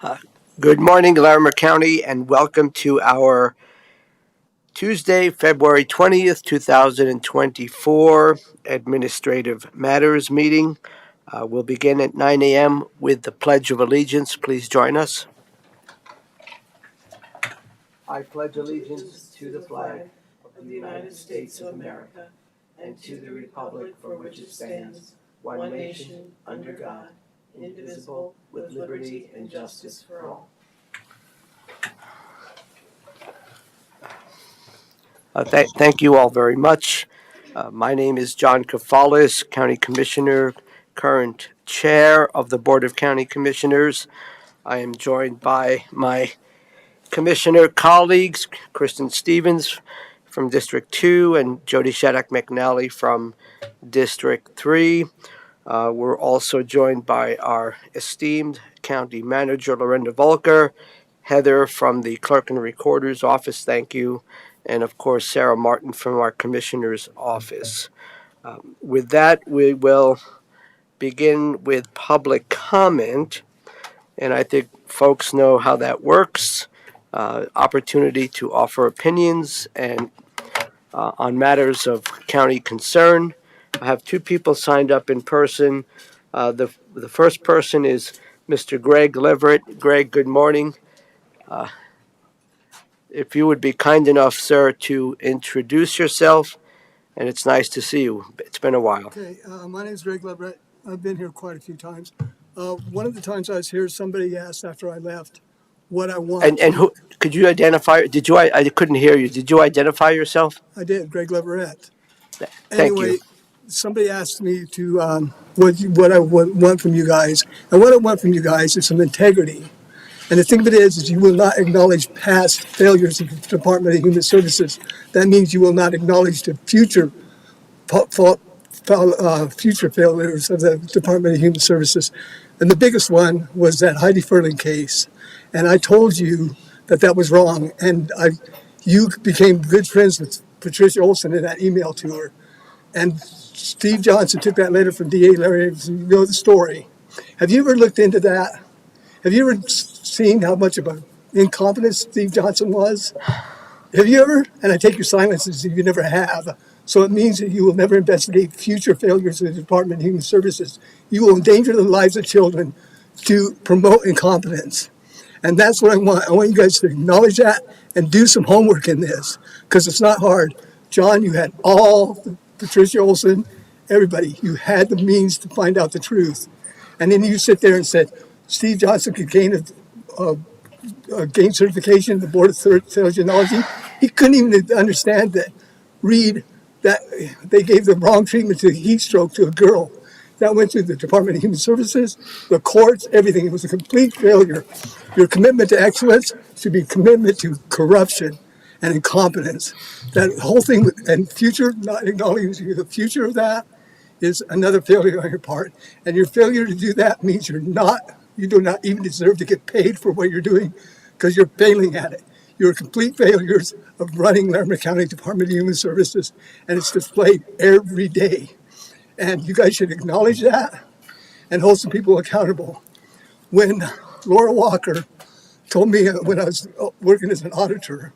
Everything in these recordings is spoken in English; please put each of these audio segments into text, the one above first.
Uh, Good morning, Larimer County, and welcome to our Tuesday, February 20th, 2024 Administrative Matters meeting. We'll begin at 9 a.m. with the Pledge of Allegiance. Please join us. I pledge allegiance to the flag of the United States of America and to the republic for which it stands, one nation, under God, indivisible, with liberty and justice for all. Thank you all very much. My name is John Kafalis, County Commissioner, current Chair of the Board of County Commissioners. I am joined by my Commissioner colleagues, Kristen Stevens from District 2 and Jody Shattuck McNally from District 3. We're also joined by our esteemed County Manager, Lorinda Volker, Heather from the Clerk and Recorder's Office, thank you, and of course Sarah Martin from our Commissioner's Office. With that, we will begin with public comment, and I think folks know how that works. Opportunity to offer opinions and on matters of county concern. I have two people signed up in person. The first person is Mr. Greg Leverett. Greg, good morning. If you would be kind enough, sir, to introduce yourself, and it's nice to see you. It's been a while. Okay, my name is Greg Leverett. I've been here quite a few times. One of the times I was here, somebody asked after I left what I want. And who could you identify? Did you? I couldn't hear you. Did you identify yourself? I did, Greg Leverett. Thank Anyway, you. somebody asked me to what I want from you guys, and what I want from you guys is some integrity. And the thing of it is you will not acknowledge past failures of the Department of Human Services. That means you will not acknowledge the future future failures of the Department of Human Services. And the biggest one was that Heidi Furlan case. And I told you that that was wrong. And you became good friends with Patricia Olson in that email to her. And Steve Johnson took that letter from DA Larry. You know the story. Have you ever looked into that? Have you ever seen how much of an incompetence Steve Johnson was? Have you ever? And I take your silence as if you never have. So it means that you will never investigate future failures of the Department of Human Services. You will endanger the lives of children to promote incompetence. And that's what I want. I want you guys to acknowledge that and do some homework in this, because it's not hard. John, you had Patricia Olson, everybody. You had the means to find out the truth. And then you sit there and said, Steve Johnson could gain gain certification in the Board of Theology. He couldn't even understand that, read that they gave the wrong treatment to heat stroke to a girl. That went through the Department of Human Services, the courts, everything. It was a complete failure. Your commitment to excellence should be commitment to corruption and incompetence. That whole thing, and future, not acknowledging the future of that, is another failure on your part. And your failure to do that means you do not even deserve to get paid for what you're doing, because you're failing at it. You're complete failures of running Larimer County Department of Human Services, and it's displayed every day. And you guys should acknowledge that and hold some people accountable. When Laura Walker told me when I was working as an auditor,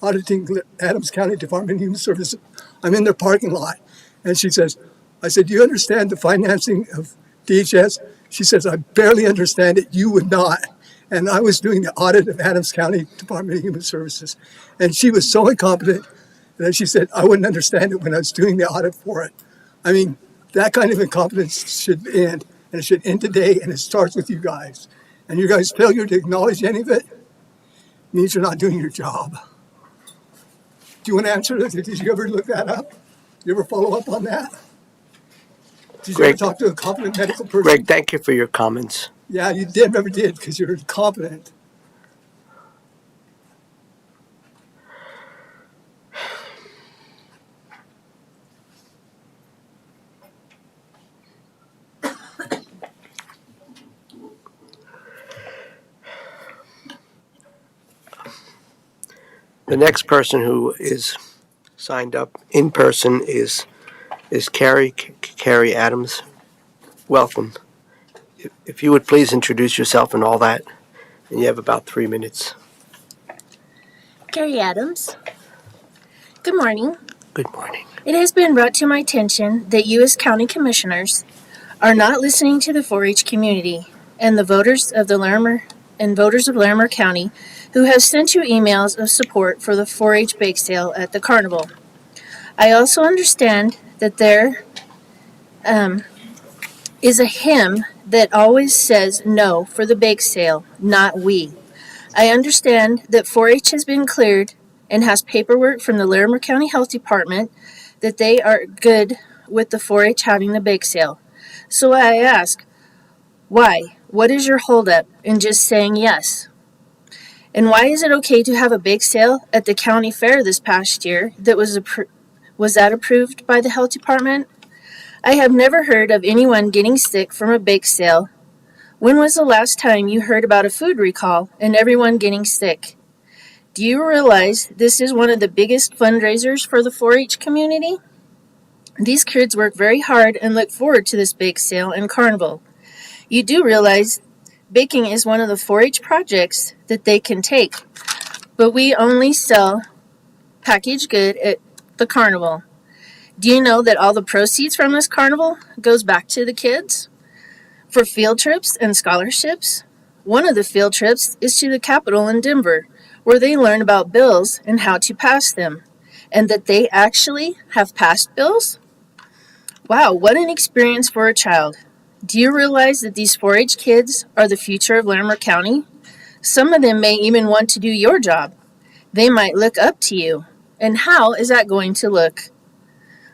auditing Adams County Department of Human Services, I'm in their parking lot, and she says, I said, do you understand the financing of DHS? She says, I barely understand it. You would not. And I was doing the audit of Adams County Department of Human Services. And she was so incompetent that she said, I wouldn't understand it when I was doing the audit for it. I mean, that kind of incompetence should end, and it should end today, and it starts with you guys. And you guys' failure to acknowledge any of it means you're not doing your job. Do you want to answer that? Did you ever look that up? You ever follow up on that? Did you ever talk to a competent medical person? Greg, thank you for your comments. Yeah, you never did, because you're incompetent. The next person who is signed up in person is Carrie Adams. Welcome. If you would please introduce yourself and all that. and you have about 3 minutes. Gary Adams. Good morning. Good morning. It has been brought to my attention that you as county commissioners are not listening to the 4-H community and the voters of Larimer County who have sent you emails of support for the 4-H bake sale at the carnival. I also understand that there is a hymn that always says no for the bake sale, not we. I understand that 4-H has been cleared and has paperwork from the Larimer County Health Department that they are good with the 4-H having the bake sale. So I ask, why? What is your holdup in just saying yes? And why is it okay to have a bake sale at the county fair this past year that was that approved by the health department? I have never heard of anyone getting sick from a bake sale. When was the last time you heard about a food recall and everyone getting sick? Do you realize this is one of the biggest fundraisers for the 4-H community? These kids work very hard and look forward to this bake sale and carnival. You do realize baking is one of the 4-H projects that they can take, but we only sell packaged good at the carnival. Do you know that all the proceeds from this carnival goes back to the kids? For field trips and scholarships? One of the field trips is to the Capitol in Denver, where they learn about bills and how to pass them, and that they actually have passed bills? Wow, what an experience for a child. Do you realize that these 4-H kids are the future of Larimer County? Some of them may even want to do your job. They might look up to you. And how is that going to look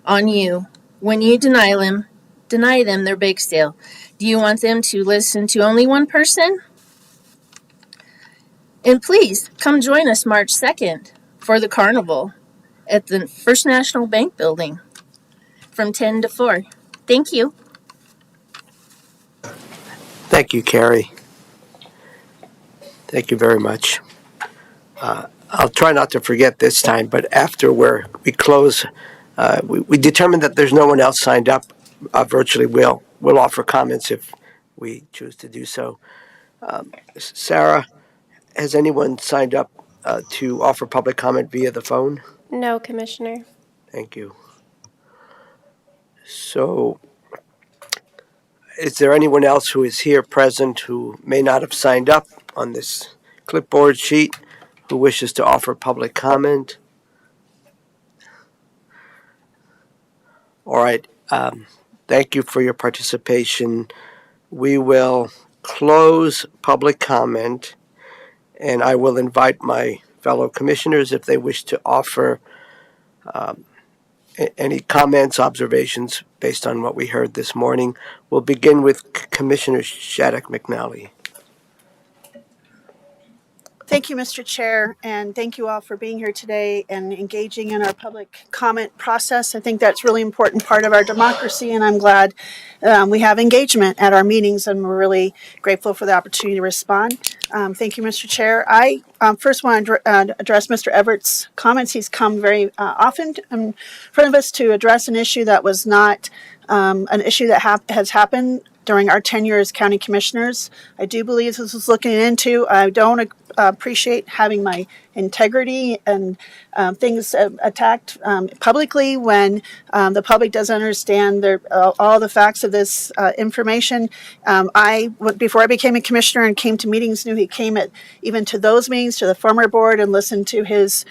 on you when you deny them their bake sale? Do you want them to listen to only one person? And please come join us March 2nd for the carnival at the First National Bank building from 10 to 4. Thank you. Thank you, Carrie. Thank you very much. I'll try not to forget this time, but after we close, we determined that there's no one else signed up virtually. We'll offer comments if we choose to do so. Sarah, has anyone signed up to offer public comment via the phone? No, Commissioner. Thank you. So, is there anyone else who is here present who may not have signed up on this clipboard sheet who wishes to offer public comment? All right. Thank you for your participation. We will close public comment, and I will invite my fellow commissioners if they wish to offer any comments, observations based on what we heard this morning. We'll begin with Commissioner Shattuck McNally. Thank you, Mr. Chair, and thank you all for being here today and engaging in our public comment process. I think that's a really important part of our democracy, and I'm glad we have engagement at our meetings, and we're really grateful for the opportunity to respond. Thank you, Mr. Chair. I first want to address Mr. Everett's comments. He's come very often in front of us to address an issue that was not an issue that has happened during our tenure as county commissioners. I do believe this was looking into. I don't appreciate having my integrity and things attacked publicly when the public doesn't understand all the facts of this information. Before I became a commissioner and came to meetings, knew he came even to those meetings, to the former board, and listened to his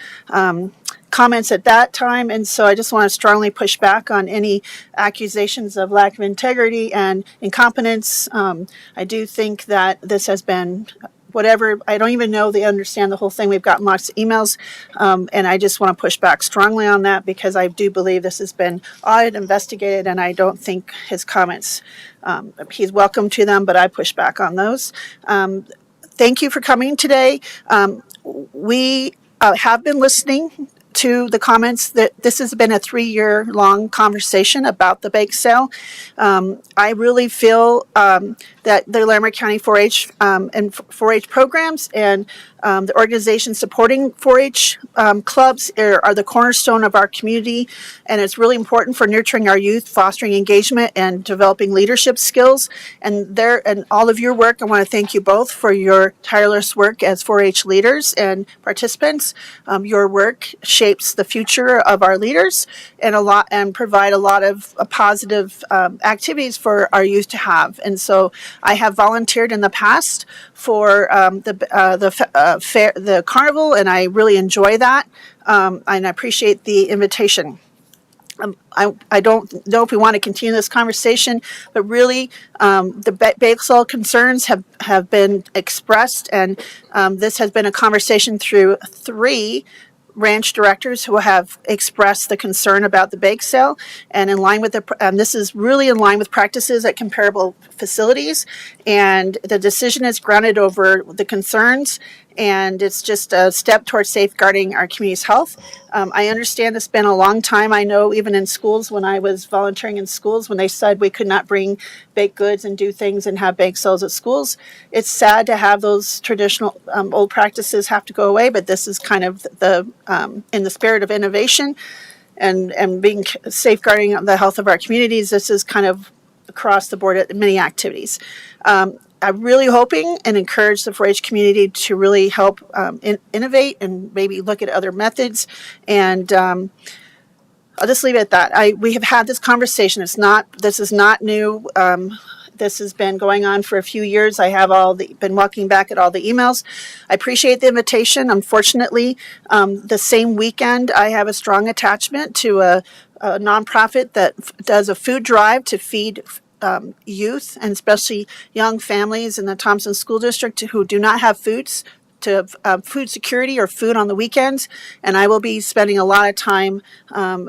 comments at that time. And so I just want to strongly push back on any accusations of lack of integrity and incompetence. I do think that this has been whatever. I don't even know they understand the whole thing. We've gotten lots of emails, and I just want to push back strongly on that because I do believe this has been audited, investigated, and I don't think his comments, he's welcome to them, but I push back on those. Thank you for coming today. We have been listening to the comments. That this has been a 3-year long conversation about the bake sale. I really feel that the Larimer County 4-H and 4-H programs and the organizations supporting 4-H clubs are the cornerstone of our community, and it's really important for nurturing our youth, fostering engagement, and developing leadership skills. And all of your work, I want to thank you both for your tireless work as 4-H leaders and participants. Your work shapes the future of our leaders and provide a lot of positive activities for our youth to have. And so I have volunteered in the past for the carnival, and I really enjoy that. And I appreciate the invitation. I don't know if we want to continue this conversation, but really the Bakesall concerns have been expressed, and this has been a conversation through 3 ranch directors who have expressed the concern about the bake sale, and this is really in line with practices at comparable facilities, and the decision is grounded over the concerns, and it's just a step towards safeguarding our community's health. I understand it's been a long time. I know even in schools, when I was volunteering in schools, when they said we could not bring baked goods and do things and have bake sales at schools, it's sad to have those traditional old practices have to go away, but this is kind of in the spirit of innovation and being safeguarding the health of our communities. This is kind of across the board at many activities. I'm really hoping and encourage the 4-H community to really help innovate and maybe look at other methods. And I'll just leave it at that. We have had this conversation. This is not new. This has been going on for a few years. I have been walking back at all the emails. I appreciate the invitation. Unfortunately, the same weekend, I have a strong attachment to a nonprofit that does a food drive to feed youth and especially young families in the Thompson School District who do not have food security or food on the weekends, and I will be spending a lot of time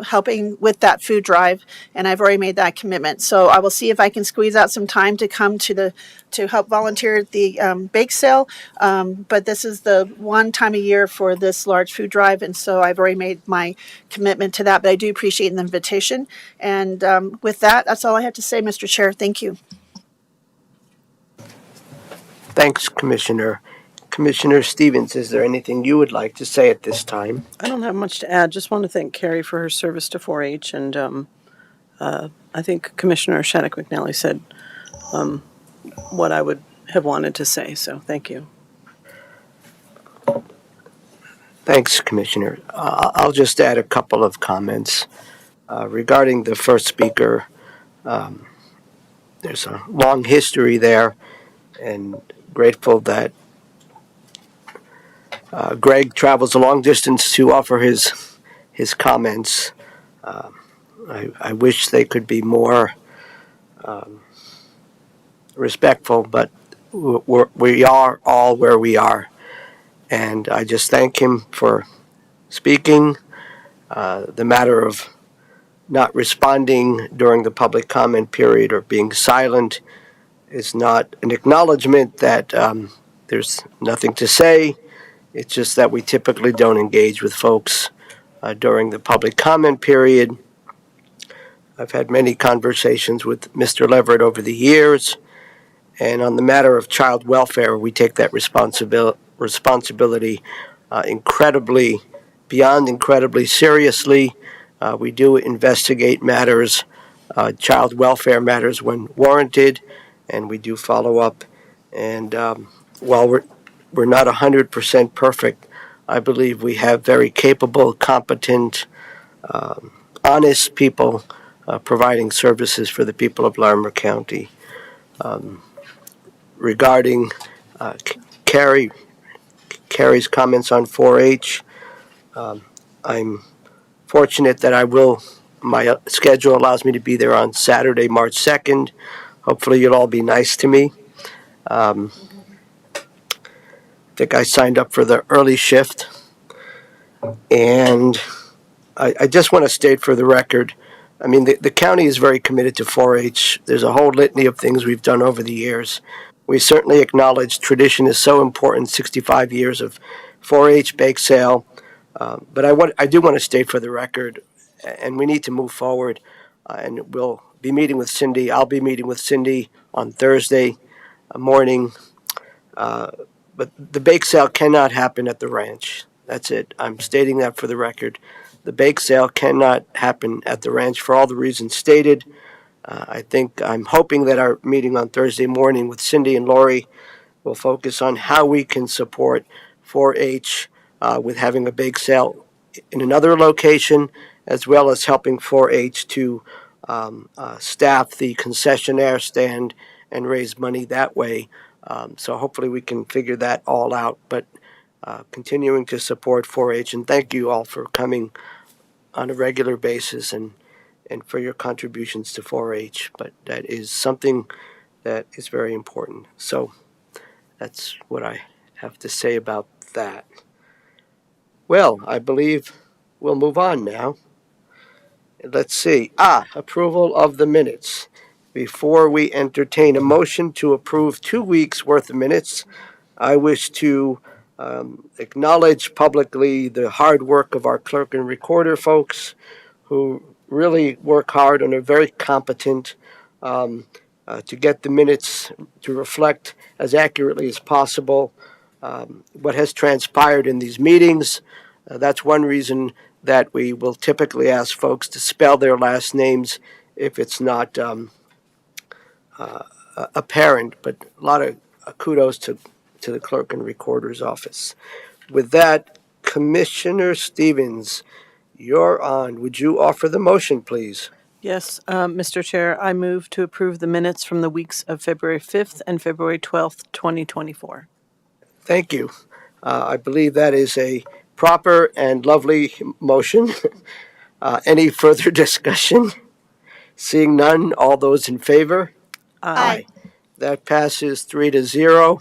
helping with that food drive, and I've already made that commitment. So I will see if I can squeeze out some time to come to help volunteer at the bake sale, but this is the one time a year for this large food drive, and so I've already made my commitment to that, but I do appreciate the invitation. And with that, that's all I have to say, Mr. Chair. Thank you. Thanks, Commissioner. Commissioner Stevens, is there anything you would like to say at this time? I don't have much to add. Just want to thank Carrie for her service to 4-H, and I think Commissioner Shattuck McNally said what I would have wanted to say, so thank you. Thanks, Commissioner. I'll just add a couple of comments regarding the first speaker. There's a long history there, and grateful that Greg travels a long distance to offer his comments. I wish they could be more respectful, but we are all where we are. And I just thank him for speaking. The matter of not responding during the public comment period or being silent is not an acknowledgement that there's nothing to say. It's just that we typically don't engage with folks during the public comment period. I've had many conversations with Mr. Leverett over the years, and on the matter of child welfare, we take that responsibility beyond incredibly seriously. We do investigate matters, child welfare matters when warranted, and we do follow up. And while we're not 100% perfect, I believe we have very capable, competent, honest people providing services for the people of Larimer County. Regarding Carrie's comments on 4-H, I'm fortunate that my schedule allows me to be there on Saturday, March 2nd. Hopefully you'll all be nice to me. I think I signed up for the early shift. And I just want to state for the record, I mean, the county is very committed to 4-H. There's a whole litany of things we've done over the years. We certainly acknowledge tradition is so important, 65 years of 4-H bake sale. But I do want to state for the record, and we need to move forward, and we'll be meeting with Cindy. I'll be meeting with Cindy on Thursday morning. But the bake sale cannot happen at the ranch. That's it. I'm stating that for the record. The bake sale cannot happen at the ranch for all the reasons stated. I'm hoping that our meeting on Thursday morning with Cindy and Lori will focus on how we can support 4-H with having a bake sale in another location, as well as helping 4-H to staff the concessionaire stand and raise money that way. So hopefully we can figure that all out. But continuing to support 4-H, and thank you all for coming on a regular basis and for your contributions to 4-H. But that is something that is very important. So that's what I have to say about that. Well, I believe we'll move on now. Let's see. Approval of the minutes. Before we entertain a motion to approve 2 weeks' worth of minutes, I wish to acknowledge publicly the hard work of our clerk and recorder folks who really work hard and are very competent to get the minutes to reflect as accurately as possible what has transpired in these meetings. That's one reason that we will typically ask folks to spell their last names if it's not apparent, but a lot of kudos to the clerk and recorder's office. With that, Commissioner Stevens, you're on. Would you offer the motion, please? Yes, Mr. Chair, I move to approve the minutes from the weeks of February 5th and February 12th, 2024. Thank you. I believe that is a proper and lovely motion. Any further discussion? Seeing none, all those in favor? Aye. That passes 3-0.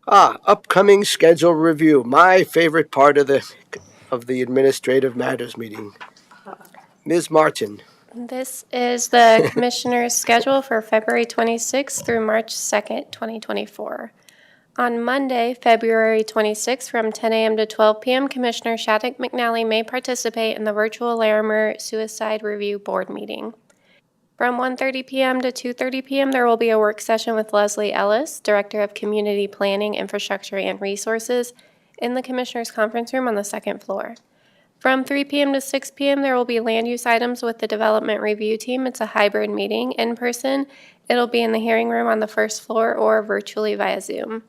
Upcoming schedule review. My favorite part of the administrative matters meeting. Ms. Martin. This is the Commissioner's schedule for February 26th through March 2nd, 2024. On Monday, February 26th from 10 a.m. to 12 p.m., Commissioner Shattuck McNally may participate in the virtual Larimer Suicide Review Board meeting. From 1:30 p.m. to 2:30 p.m., there will be a work session with Leslie Ellis, Director of Community Planning, Infrastructure, and Resources, in the Commissioner's Conference Room on the second floor. From 3 p.m. to 6 p.m., there will be land use items with the Development Review Team. It's a hybrid meeting. In person, it'll be in the hearing room on the first floor or virtually via Zoom.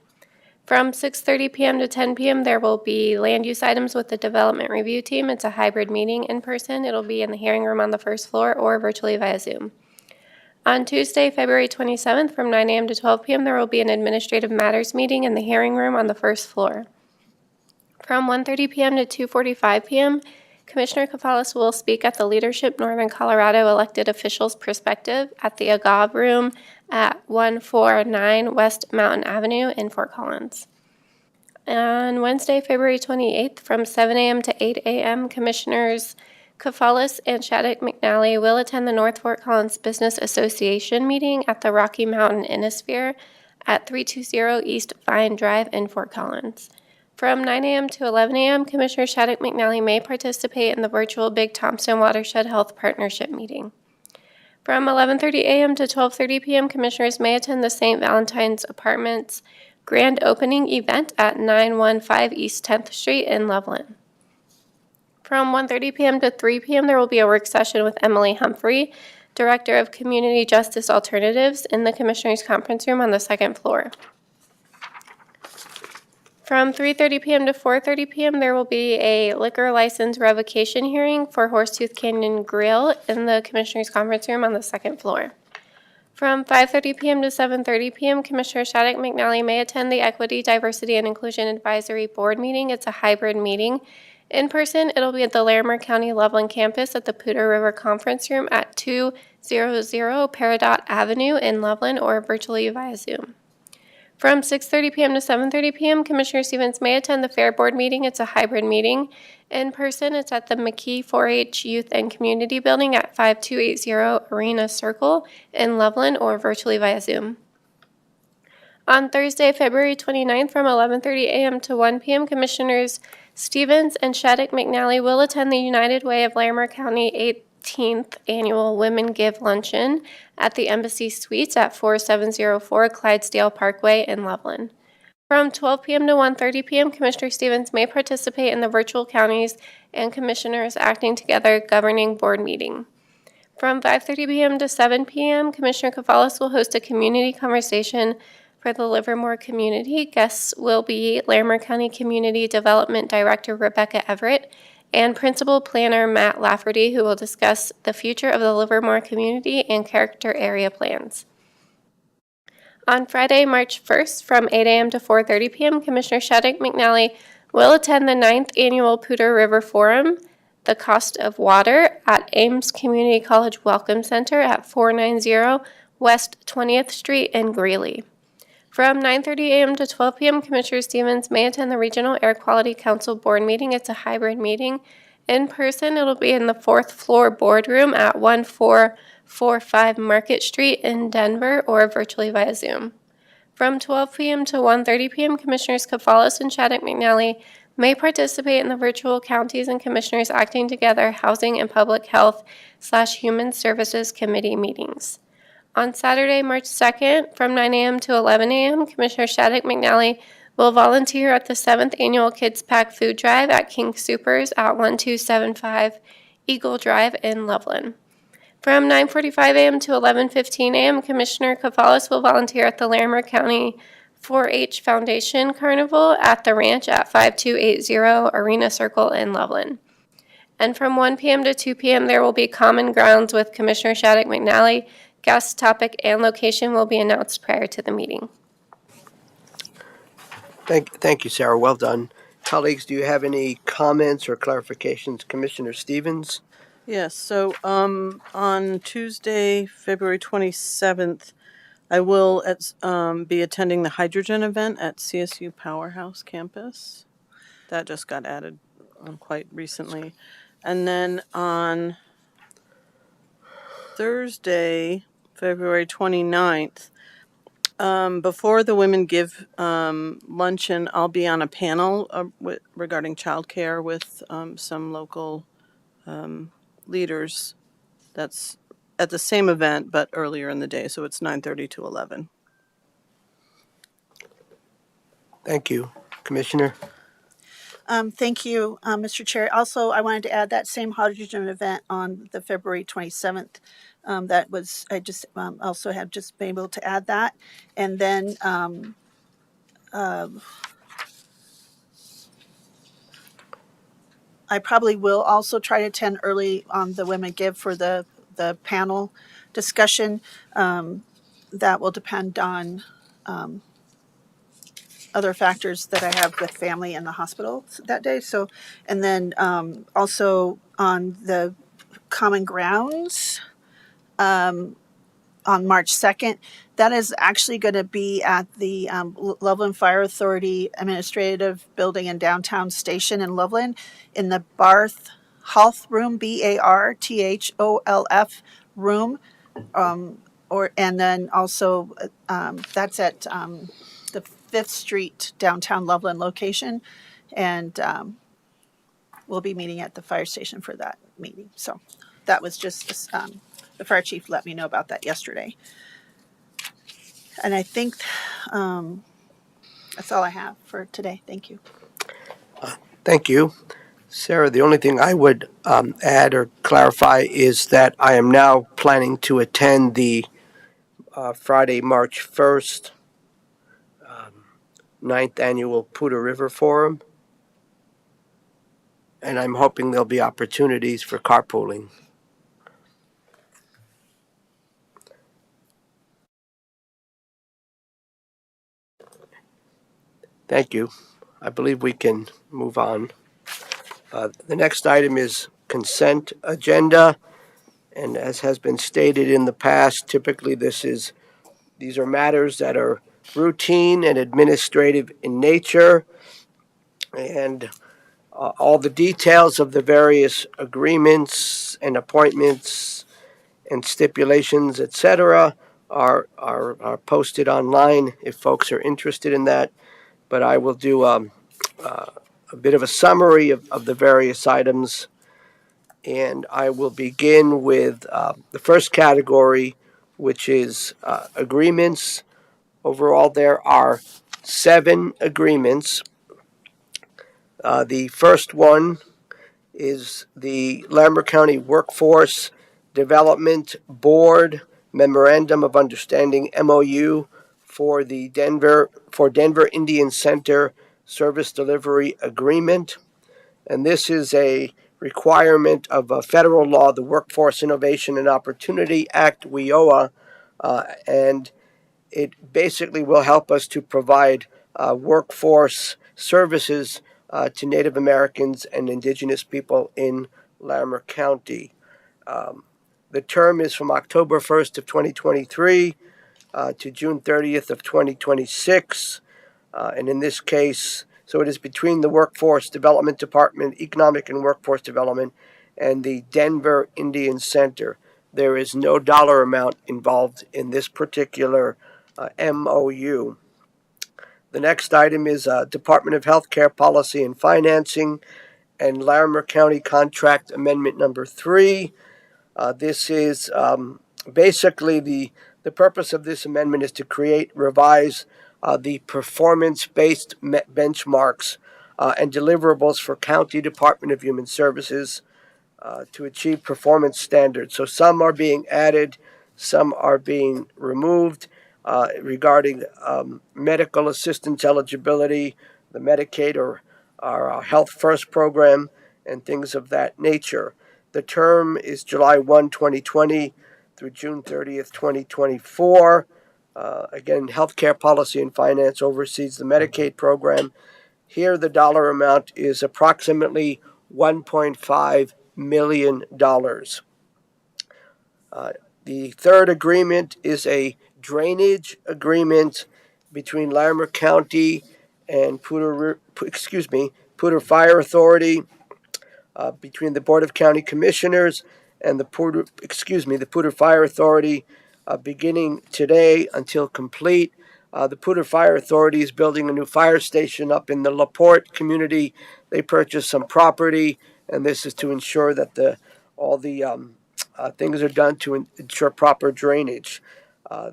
From 6:30 p.m. to 10 p.m., there will be land use items with the Development Review Team. It's a hybrid meeting. In person, it'll be in the hearing room on the first floor or virtually via Zoom. On Tuesday, February 27th, from 9 a.m. to 12 p.m., there will be an Administrative Matters meeting in the hearing room on the first floor. From 1:30 p.m. to 2:45 p.m., Commissioner Kafalis will speak at the Leadership Northern Colorado Elected Officials Perspective at the Agave Room at 149 West Mountain Avenue in Fort Collins. On Wednesday, February 28th, from 7 a.m. to 8 a.m., Commissioners Kafalis and Shattuck McNally will attend the North Fort Collins Business Association meeting at the Rocky Mountain Innisphere at 320 East Vine Drive in Fort Collins. From 9 a.m. to 11 a.m., Commissioner Shattuck McNally may participate in the virtual Big Thompson Watershed Health Partnership meeting. From 11:30 a.m. to 12:30 p.m., Commissioners may attend the St. Valentine's Apartments grand opening event at 915 East 10th Street in Loveland. From 1:30 p.m. to 3 p.m., there will be a work session with Emily Humphrey, Director of Community Justice Alternatives, in the Commissioner's Conference Room on the second floor. From 3:30 p.m. to 4:30 p.m., there will be a liquor license revocation hearing for Horsetooth Canyon Grill in the Commissioner's Conference Room on the second floor. From 5:30 p.m. to 7:30 p.m., Commissioner Shattuck McNally may attend the Equity, Diversity, and Inclusion Advisory Board meeting. It's a hybrid meeting. In person, it'll be at the Larimer County Loveland campus at the Poudre River Conference Room at 200 Peridot Avenue in Loveland or virtually via Zoom. From 6:30 p.m. to 7:30 p.m., Commissioner Stevens may attend the Fair Board meeting. It's a hybrid meeting. In person, it's at the McKee 4-H Youth and Community Building at 5280 Arena Circle in Loveland or virtually via Zoom. On Thursday, February 29th from 11:30 a.m. to 1 p.m., Commissioners Stevens and Shattuck McNally will attend the United Way of Larimer County 15th Annual Women Give Luncheon at the Embassy Suites at 4704 Clydesdale Parkway in Loveland. From 12 p.m. to 1:30 p.m., Commissioner Stevens may participate in the virtual counties and commissioners acting together governing board meeting. From 5:30 p.m. to 7 p.m., Commissioner Kafalis will host a community conversation for the Livermore community. Guests will be Larimer County Community Development Director Rebecca Everett and Principal Planner Matt Lafferty, who will discuss the future of the Livermore community and character area plans. On Friday, March 1st, from 8 a.m. to 4:30 p.m., Commissioner Shattuck McNally will attend the 9th Annual Poudre River Forum, The Cost of Water, at Ames Community College Welcome Center at 490 West 20th Street in Greeley. From 9:30 a.m. to 12 p.m., Commissioner Stevens may attend the Regional Air Quality Council Board meeting. It's a hybrid meeting. In person, it'll be in the 4th floor boardroom at 1445 Market Street in Denver, or virtually via Zoom. From 12 p.m. to 1:30 p.m., Commissioners Kafalis and Shattuck McNally may participate in the virtual Counties and Commissioners Acting Together Housing and Public Health / Human Services Committee meetings. On Saturday, March 2nd, from 9 a.m. to 11 a.m., Commissioner Shattuck McNally will volunteer at the 7th Annual Kids Pack Food Drive at King Soopers at 1275 Eagle Drive in Loveland. From 9:45 a.m. to 11:15 a.m., Commissioner Kafalis will volunteer at the Larimer County 4-H Foundation Carnival at the Ranch at 5280 Arena Circle in Loveland. And from 1 p.m. to 2 p.m., there will be Common Grounds with Commissioner Shattuck McNally. Guest, topic, and location will be announced prior to the meeting. Thank you, Sarah. Well done. Colleagues, do you have any comments or clarifications? Commissioner Stevens? Yes, so on Tuesday, February 27th, I will be attending the hydrogen event at CSU Powerhouse campus. That just got added quite recently. And then on Thursday, February 29th, before the Women Give luncheon, I'll be on a panel regarding childcare with some local leaders. That's at the same event, but earlier in the day, so it's 9:30 to 11. Thank you. Commissioner? Thank you, Mr. Chair. Also, I wanted to add that same hydrogen event on the February 27th. I just also have just been able to add that. And then I probably will also try to attend early on the Women Give for the panel discussion. That will depend on other factors that I have with family in the hospital that day. So, and then also on the Common Grounds on March 2nd, that is actually going to be at the Loveland Fire Authority Administrative Building in Downtown Station in Loveland in the Barth Health Room, BARTHOLF room. And then also that's at the 5th Street downtown Loveland location, and we'll be meeting at the fire station for that meeting. So that was just the fire chief let me know about that yesterday. And I think that's all I have for today. Thank you. Thank you. Sarah, the only thing I would add or clarify is that I am now planning to attend the Friday, March 1st, 9th Annual Poudre River Forum, and I'm hoping there'll be opportunities for carpooling. Thank you. I believe we can move on. The next item is consent agenda, and as has been stated in the past, typically these are matters that are routine and administrative in nature, and all the details of the various agreements and appointments and stipulations, etc., are posted online if folks are interested in that. But I will do a bit of a summary of the various items. And I will begin with the first category, which is agreements. Overall, there are 7 agreements. The first one is the Larimer County Workforce Development Board Memorandum of Understanding MOU for Denver Indian Center Service Delivery Agreement. And this is a requirement of federal law, the Workforce Innovation and Opportunity Act, WIOA, and it basically will help us to provide workforce services to Native Americans and Indigenous people in Larimer County. Um, the term is from October 1st of 2023 to June 30th of 2026. And in this case, so it is between the Workforce Development Department, Economic and Workforce Development, and the Denver Indian Center. There is no dollar amount involved in this particular MOU. The next item is Department of Healthcare Policy and Financing and Larimer County Contract Amendment Number 3. This is basically the purpose of this amendment is to revise the performance-based benchmarks and deliverables for County Department of Human Services to achieve performance standards. So some are being added, some are being removed regarding medical assistance eligibility, the Medicaid or our Health First program, and things of that nature. The term is July 1, 2020 through June 30th, 2024. Again, Healthcare Policy and Finance oversees the Medicaid program. Here, the dollar amount is approximately $1.5 million. The third agreement is a drainage agreement between Larimer County and Poudre Fire Authority, between the Board of County Commissioners and the Poudre Fire Authority, beginning today until complete. The Poudre Fire Authority is building a new fire station up in the LaPorte community. They purchased some property, and this is to ensure that all the things are done to ensure proper drainage.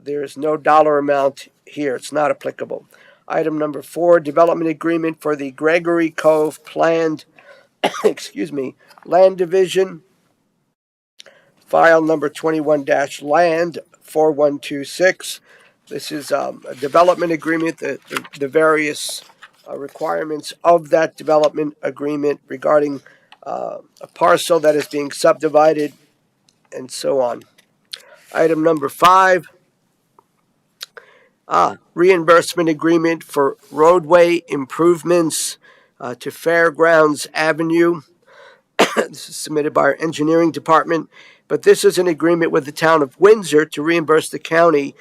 There is no dollar amount here. It's not applicable. Item number 4, development agreement for the Gregory Cove planned land division. File number 21-land 4126. This is a development agreement, the various requirements of that development agreement regarding a parcel that is being subdivided and so on. Item number 5, reimbursement agreement for roadway improvements to Fairgrounds Avenue. This is submitted by our engineering department, but this is an agreement with the town of Windsor to reimburse the county,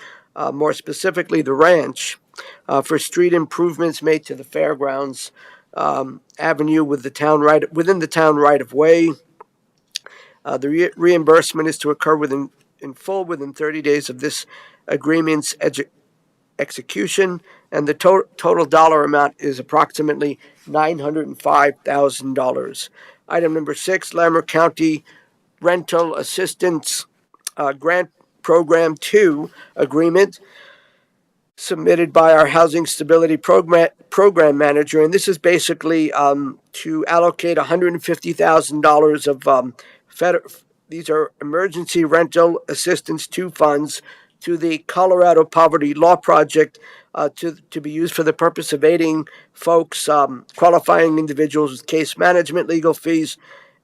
more specifically the ranch, for street improvements made to the Fairgrounds Avenue within the town right of way. The reimbursement is to occur in full within 30 days of this agreement's execution, and the total dollar amount is approximately $905,000. Item number 6, Larimer County Rental Assistance Grant Program 2 agreement, submitted by our Housing Stability Program Manager, and this is basically to allocate $150,000 of these are emergency rental assistance 2 funds to the Colorado Poverty Law Project to be used for the purpose of aiding folks, qualifying individuals with case management, legal fees,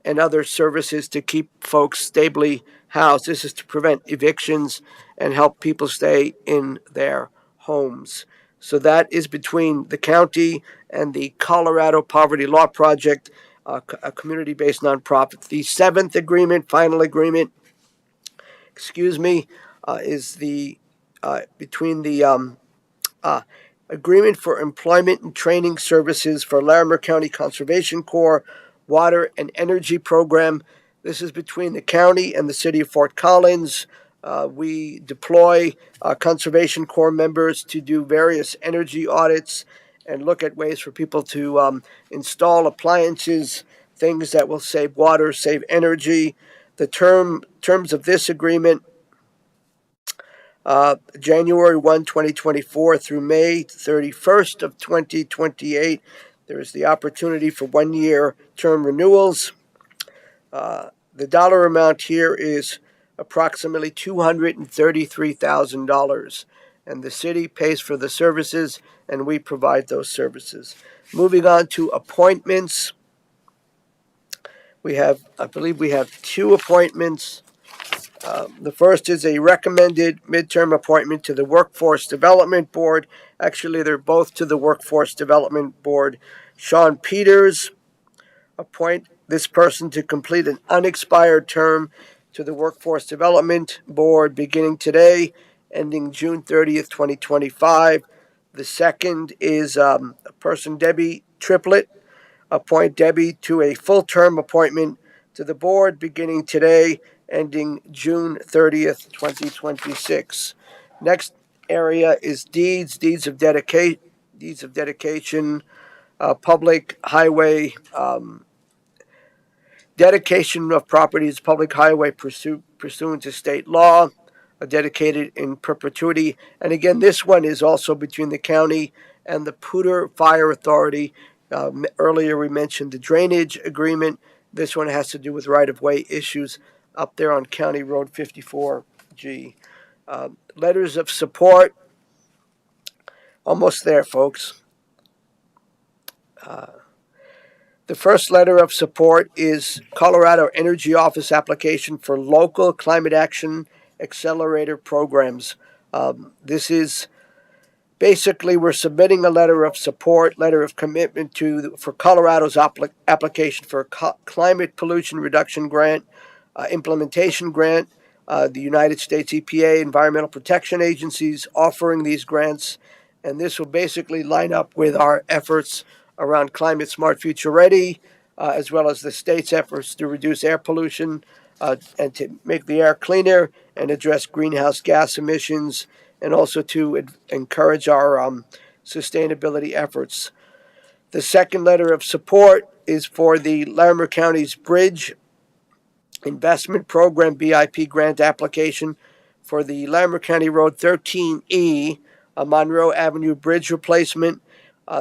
and other services to keep folks stably housed. This is to prevent evictions and help people stay in their homes. So that is between the county and the Colorado Poverty Law Project, a community-based nonprofit. The 7th agreement, final agreement, is the between the agreement for employment and training services for Larimer County Conservation Corps Water and Energy Program. This is between the county and the city of Fort Collins. We deploy Conservation Corps members to do various energy audits and look at ways for people to install appliances, things that will save water, save energy. The terms of this agreement, January 1, 2024 through May 31st of 2028. There is the opportunity for 1-year term renewals. The dollar amount here is approximately $233,000, and the city pays for the services, and we provide those services. Moving on to appointments, I believe we have 2 appointments. The first is a recommended midterm appointment to the Workforce Development Board. Actually, they're both to the Workforce Development Board. Sean Peters, appoint this person to complete an unexpired term to the Workforce Development Board beginning today, ending June 30th, 2025. The second is a person, Debbie Triplett. Appoint Debbie to a full-term appointment to the board beginning today, ending June 30th, 2026. Next area is deeds of dedication, public highway, dedication of properties, public highway pursuant to state law, dedicated in perpetuity. And again, this one is also between the county and the Poudre Fire Authority. Earlier we mentioned the drainage agreement. This one has to do with right-of-way issues up there on County Road 54G. Letters of support, almost there, folks. The first letter of support is Colorado Energy Office application for local climate action accelerator programs. This is basically, we're submitting a letter of support, letter of commitment for Colorado's application for a climate pollution reduction grant, implementation grant. The United States EPA, Environmental Protection Agencies, offering these grants, and this will basically line up with our efforts around Climate Smart Future Ready, as well as the state's efforts to reduce air pollution and to make the air cleaner and address greenhouse gas emissions, and also to encourage our sustainability efforts. The second letter of support is for the Larimer County's Bridge Investment Program BIP grant application for the Larimer County Road 13E, a Monroe Avenue Bridge replacement.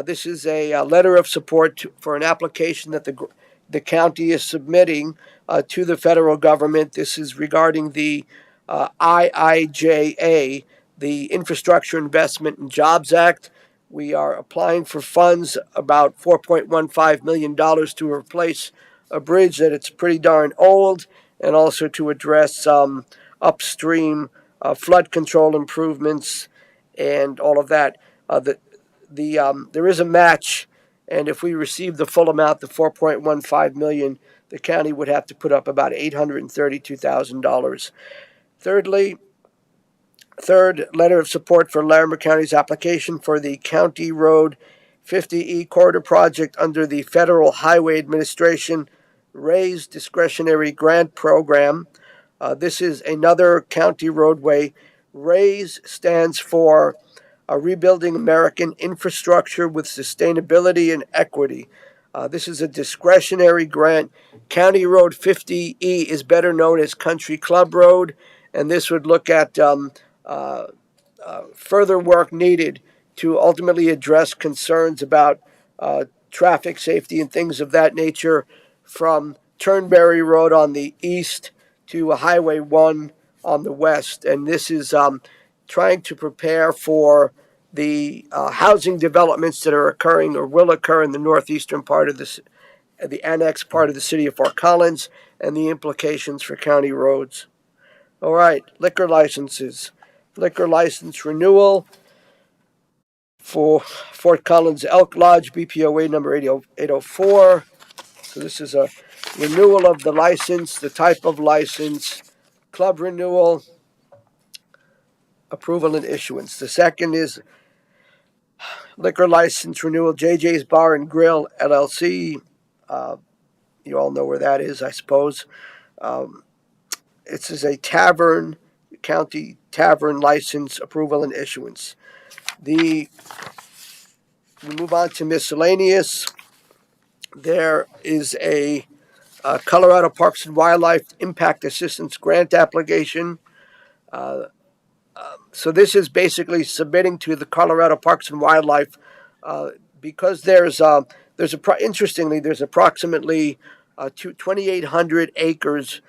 This is a letter of support for an application that the county is submitting to the federal government. This is regarding the IIJA, the Infrastructure Investment and Jobs Act. We are applying for funds, about $4.15 million, to replace a bridge that it's pretty darn old, and also to address upstream flood control improvements and all of that. There is a match, and if we receive the full amount, the $4.15 million, the county would have to put up about $832,000. Third letter of support for Larimer County's application for the County Road 50E corridor project under the Federal Highway Administration Raise Discretionary Grant Program. This is another county roadway. RAISE stands for Rebuilding American Infrastructure with Sustainability and Equity. This is a discretionary grant. County Road 50E is better known as Country Club Road, and this would look at further work needed to ultimately address concerns about traffic safety and things of that nature from Turnberry Road on the east to Highway 1 on the west. And this is trying to prepare for the housing developments that are occurring or will occur in the northeastern part of the annex part of the city of Fort Collins, and the implications for county roads. All right, liquor licenses. Liquor license renewal for Fort Collins Elk Lodge, BPOA number 804. So this is a renewal of the license, the type of license, club renewal, approval and issuance. The second is liquor license renewal, JJ's Bar and Grill, LLC. You all know where that is, I suppose. This is a tavern, county tavern license, approval and issuance. We move on to miscellaneous. There is a Colorado Parks and Wildlife Impact Assistance Grant application. Uh, so this is basically submitting to the Colorado Parks and Wildlife uh, because interestingly there's approximately 2,800 acres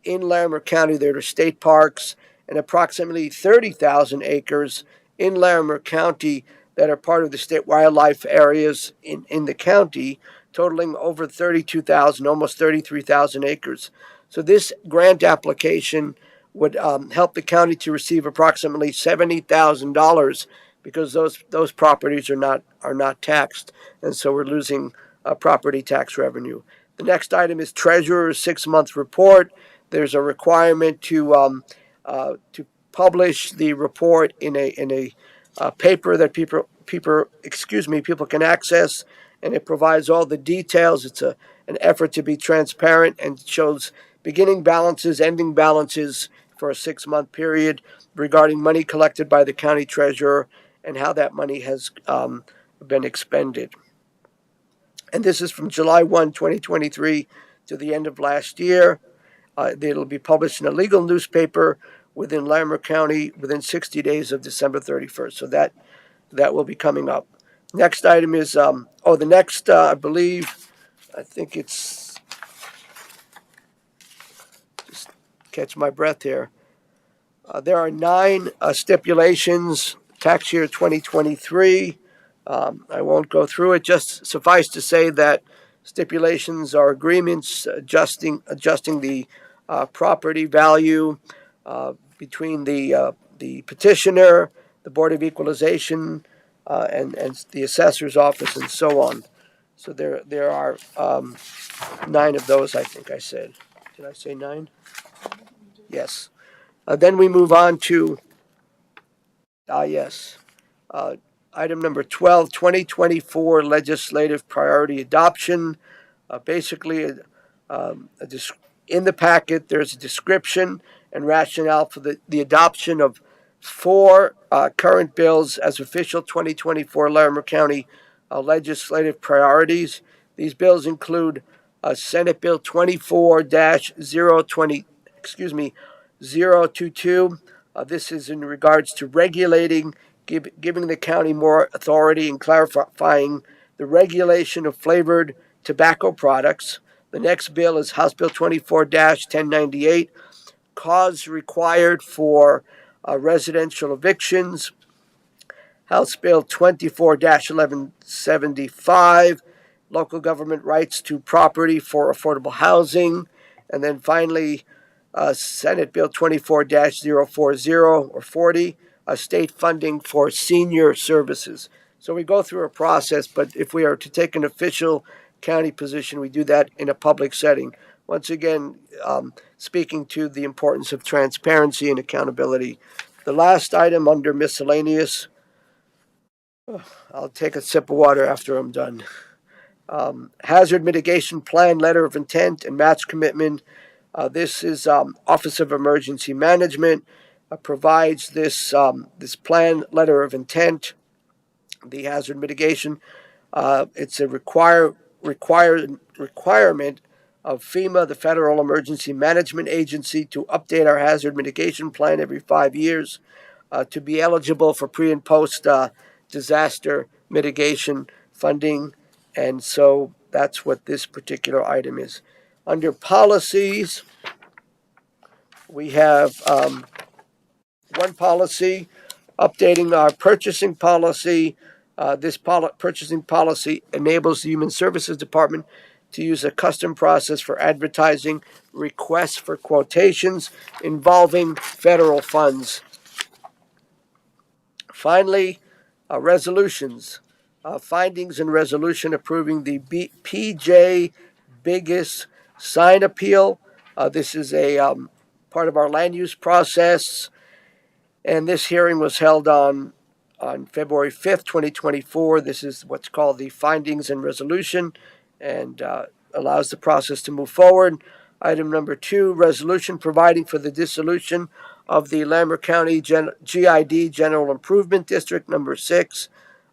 in Larimer County that are state parks, and approximately 30,000 acres in Larimer County that are part of the state wildlife areas in the county, totaling over 32,000, almost 33,000 acres. So this grant application would help the county to receive approximately $70,000 because those properties are not taxed, and so we're losing property tax revenue. The next item is treasurer's 6-month report. There's a requirement to publish the report in a paper that people can access, and it provides all the details. It's an effort to be transparent and shows beginning balances, ending balances for a 6-month period regarding money collected by the county treasurer and how that money has been expended. And this is from July 1, 2023 to the end of last year. It'll be published in a legal newspaper within Larimer County within 60 days of December 31st. So that will be coming up. Next item is, I think it's, just catch my breath here. There are 9 stipulations, tax year 2023. I won't go through it. Just suffice to say that stipulations are agreements adjusting the property value between the petitioner, the Board of Equalization, and the assessor's office, and so on. So there are 9 of those. I think I said. Did I say 9? Yes. Then we move on to, yes, item number 12, 2024 legislative priority adoption. Basically, in the packet, there's a description and rationale for the adoption of 4 current bills as official 2024 Larimer County legislative priorities. These bills include Senate Bill 24-020, 022. This is in regards to regulating, giving the county more authority and clarifying the regulation of flavored tobacco products. The next bill is House Bill 24-1098, cause required for residential evictions. House Bill 24-1175, local government rights to property for affordable housing. And then finally, Senate Bill 24-040 or 40, state funding for senior services. So we go through a process, but if we are to take an official county position, we do that in a public setting. Once again, speaking to the importance of transparency and accountability. The last item under miscellaneous, I'll take a sip of water after I'm done. Hazard mitigation plan, letter of intent, and match commitment. This is Office of Emergency Management provides this plan, letter of intent, the hazard mitigation. It's a requirement of FEMA, the Federal Emergency Management Agency, to update our hazard mitigation plan every 5 years to be eligible for pre and post disaster mitigation funding. And so that's what this particular item is. Under policies, we have one policy, updating our purchasing policy. This purchasing policy enables the Human Services Department to use a custom process for advertising requests for quotations involving federal funds. Finally, resolutions. Findings and resolution approving the PJ Biggest sign appeal. This is a part of our land use process, and this hearing was held on February 5th, 2024. This is what's called the findings and resolution, and allows the process to move forward. Item number 2, resolution providing for the dissolution of the Larimer County GID, General Improvement District number 6,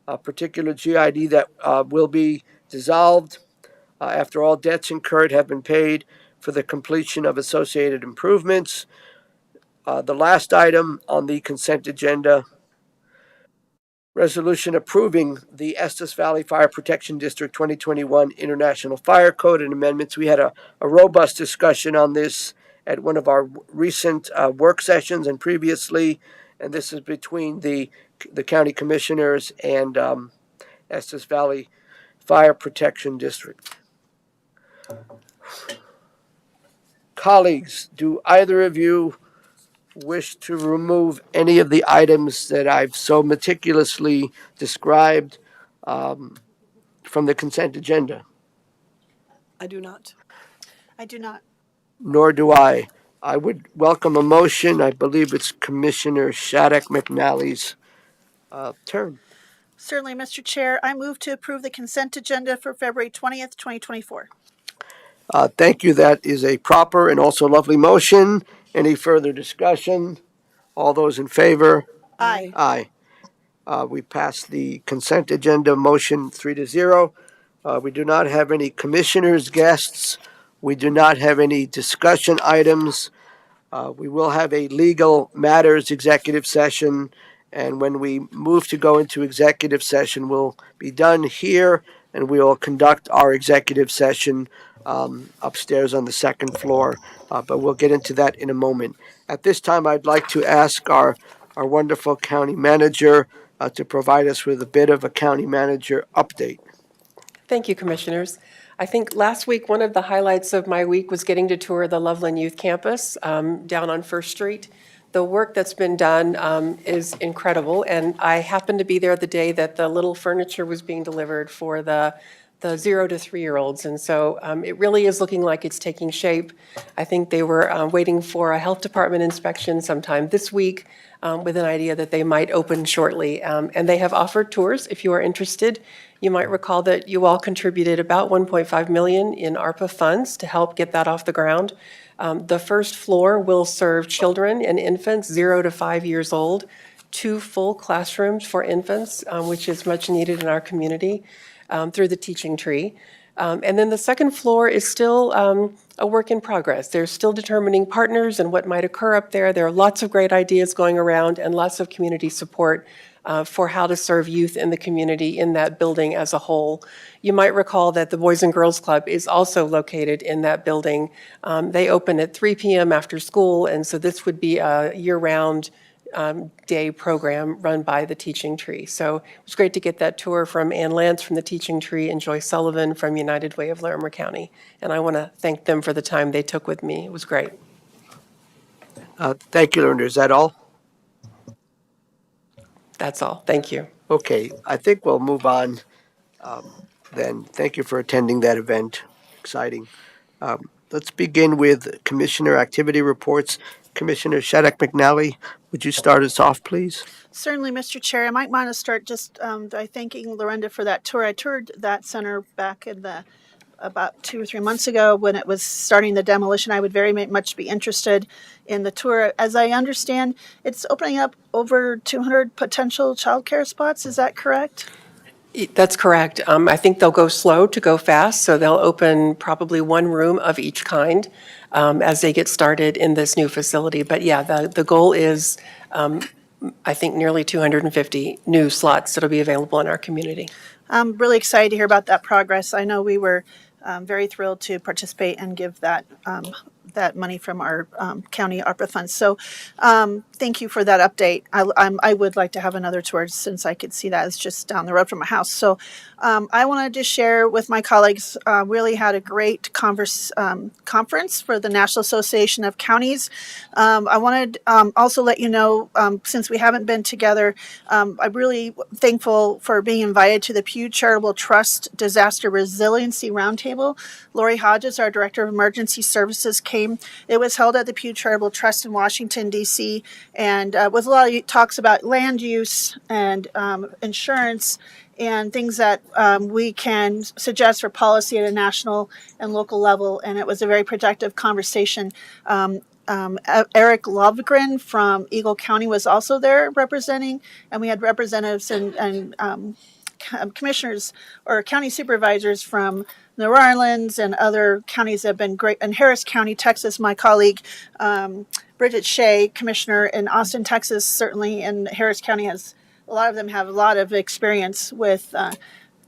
a particular GID that will be dissolved. after all debts incurred have been paid for the completion of associated improvements. The last item on the consent agenda, resolution approving the Estes Valley Fire Protection District 2021 International Fire Code and amendments. We had a robust discussion on this at one of our recent work sessions and previously, and this is between the county commissioners and Estes Valley Fire Protection District. Colleagues, do either of you wish to remove any of the items that I've so meticulously described from the consent agenda? I do not. I do not. Nor do I. I would welcome a motion. I believe it's Commissioner Shattuck McNally's turn. Certainly, Mr. Chair, I move to approve the consent agenda for February 20th, 2024. Thank you. That is a proper and also lovely motion. Any further discussion? All those in favor? Aye. Aye. We pass the consent agenda motion 3-0. We do not have any commissioners' guests. We do not have any discussion items. We will have a legal matters executive session, and when we move to go into executive session, we'll be done here, and we will conduct our executive session upstairs on the second floor, but we'll get into that in a moment. At this time, I'd like to ask our wonderful county manager to provide us with a bit of a county manager update. Thank you, Commissioners. I think last week, one of the highlights of my week was getting to tour the Loveland Youth Campus down on First Street. The work that's been done is incredible, and I happened to be there the day that the little furniture was being delivered for the 0 to 3-year-olds, and so it really is looking like it's taking shape. I think they were waiting for a health department inspection sometime this week with an idea that they might open shortly, and they have offered tours if you are interested. You might recall that you all contributed about $1.5 million in ARPA funds to help get that off the ground. The first floor will serve children and infants 0 to 5 years old, 2 full classrooms for infants, which is much needed in our community, through the teaching tree. And then the second floor is still a work in progress. They're still determining partners and what might occur up there. There are lots of great ideas going around and lots of community support for how to serve youth in the community in that building as a whole. You might recall that the Boys and Girls Club is also located in that building. They open at 3 p.m. after school, and so this would be a year-round day program run by the Teaching Tree. So it was great to get that tour from Ann Lance from the Teaching Tree and Joyce Sullivan from United Way of Larimer County. And I want to thank them for the time they took with me. It was great. Thank you, Linda. Is that all? That's all. Thank you. Okay, I think we'll move on then. Thank you for attending that event. Exciting. Let's begin with Commissioner activity reports. Commissioner Shattuck McNally, would you start us off, please? Certainly, Mr. Chair. I might want to start just by thanking Lorinda for that tour. I toured that center back in about 2 or 3 months ago when it was starting the demolition. I would very much be interested in the tour. As I understand, it's opening up over 200 potential childcare spots. Is that correct? That's correct. I think they'll go slow to go fast, so they'll open probably 1 room of each kind as they get started in this new facility. But yeah, the goal is, I think, nearly 250 new slots that'll be available in our community. I'm really excited to hear about that progress. I know we were very thrilled to participate and give that money from our county ARPA funds. So thank you for that update. I would like to have another tour since I could see that it's just down the road from my house. So I wanted to share with my colleagues, really had a great conference for the National Association of Counties. I wanted also let you know, since we haven't been together, I'm really thankful for being invited to the Pew Charitable Trust Disaster Resiliency Roundtable. Lori Hodges, our Director of Emergency Services, came. It was held at the Pew Charitable Trust in Washington, D.C., and with a lot of talks about land use and insurance and things that we can suggest for policy at a national and local level. And it was a very productive conversation. Eric Lovgren from Eagle County was also there representing, and we had representatives and commissioners or county supervisors from New Orleans and other counties have been great. In Harris County, Texas, my colleague Bridget Shea, commissioner in Austin, Texas, certainly in Harris County, has a lot of them have a lot of experience with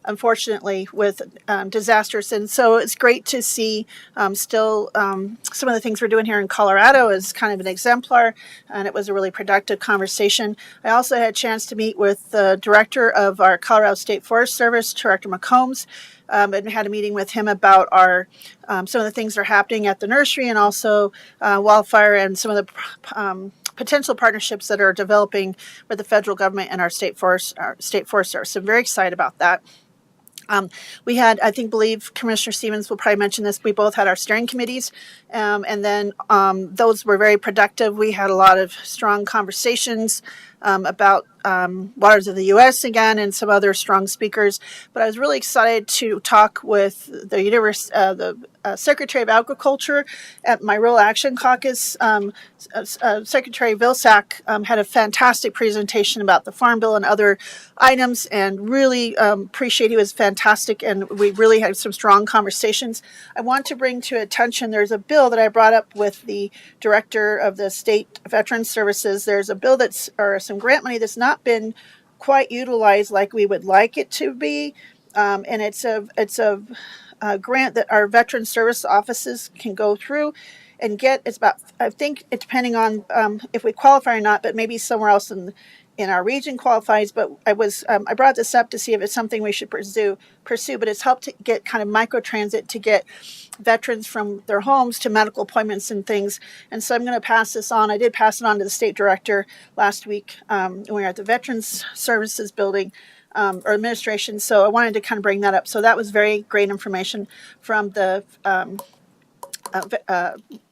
unfortunately, with disasters. And so it's great to see still some of the things we're doing here in Colorado is kind of an exemplar, and it was a really productive conversation. I also had a chance to meet with the director of our Colorado State Forest Service, Director McCombs, and had a meeting with him about our some of the things that are happening at the nursery, and also wildfire and some of the potential partnerships that are developing with the federal government and our state forest service. So I'm very excited about that. We had, believe Commissioner Stevens will probably mention this, we both had our steering committees, and then those were very productive. We had a lot of strong conversations about waters of the U.S. again, and some other strong speakers. But I was really excited to talk with the Secretary of Agriculture at my Rural Action Caucus. Secretary Vilsack had a fantastic presentation about the Farm Bill and other items, and really appreciate he was fantastic, and we really had some strong conversations. I want to bring to attention, there's a bill that I brought up with the director of the State Veterans Services. There's a bill or some grant money that's not been quite utilized like we would like it to be, and it's a grant that our veteran service offices can go through and get. It's about, I think, it depending on if we qualify or not, but maybe somewhere else in our region qualifies. But I brought this up to see if it's something we should pursue. But it's helped to get kind of microtransit to get veterans from their homes to medical appointments and things. And so I'm going to pass this on. I did pass it on to the state director last week when we were at the Veterans Services building. Or administration. So I wanted to kind of bring that up. So that was very great information from the